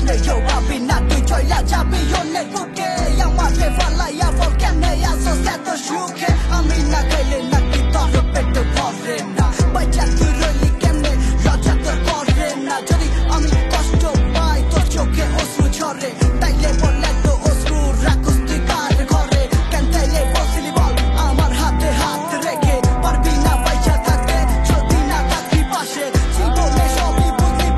কেমনে জবাবি না তুই চইলা যাবি অন্যের বুকে আমারে ফালাইয়া বল কেমনে আসো এত সুখে আমি না খাইলে নাকি তোর পেট ভরে না বাচ্চা তুই রইলি কেমনে লজ্জা তোর করে না যদি আমি কষ্ট পাই তোর চোখে অশ্রু ঝরে তাইলে বললে তো অশ্রু রাখুস তুই কার ঘরে কেন তাইলে বসিলি বল আমার হাতে হাত রেখে পারবি না বাচ্চা থাকতে যদি না থাকি পাশে জীবনে সবই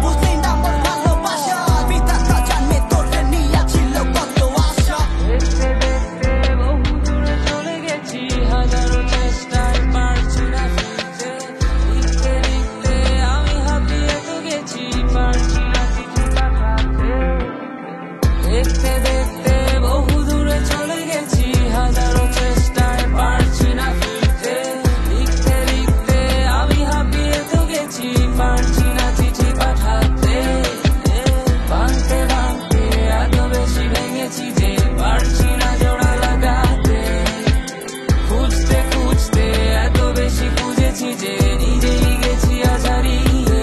বুঝলি না আমার ভালোবাসা বিধাতা জানে তোরে নিয়া ছিল কত আশা দেখতে দেখতে বহু দূরে চলে গেছি হাজারো চেষ্টায় পারছি না ফিরতে লিখতে লিখতে আমি হাঁপিয়ে তো গেছি পারছি না কিছু পাঠাতে দেখতে দেখতে বহু দূরে চলে গেছি হাজারো চেষ্টায় পারছি না ফিরতে লিখতে লিখতে আমি হাঁপিয়ে তো গেছি পারছি না চিঠি পাঠাতে ভাঙতে ভাঙতে এত বেশি ভেঙেছি যে পারছি না জোড়া লাগাতে খুঁজতে খুঁজতে এত বেশি খুঁজেছি যে নিজেই গেছি আজ হারিয়ে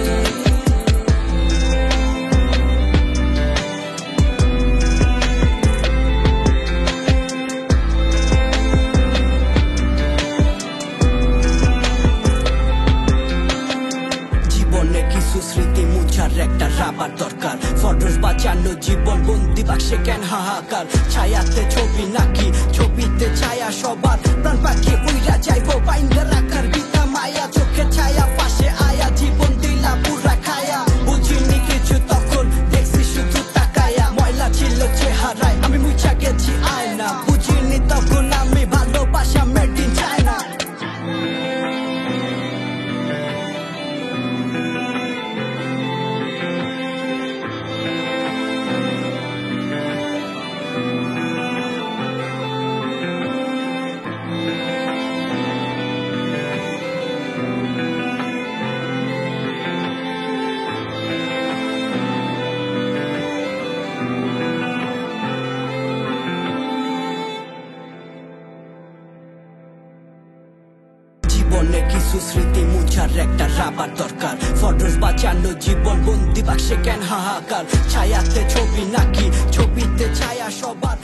জীবনে কিছু স্মৃতি মুছার একটা রাবার দরকার ফটোস বাঁচানো জীবন বন্দি বাক্সে কেন হাহাকার ছায়াতে ছবি নাকি ছবিতে ছায়া সবার প্রাণ পাখি উইরা যাইবো বাইন্দা রাখার বিতা মায়া চোখে ছায়া পাশে আয়া জীবন দিলা পুরা খায়া বুঝিনি কিছু তখন দেখছি শুধু তাকায়া ময়লা ছিল চেহারায় আমি মুছা গেছি আয়না বুঝিনি তখন আমি ভালোবাসা মেড ইন চায়না জীবনে কিছু স্মৃতি মুছার একটা রাবার দরকার ফটোস বাঁচানো জীবন বন্দি বাক্সে কেন হাহাকার ছায়াতে ছবি নাকি ছবিতে ছায়া সবার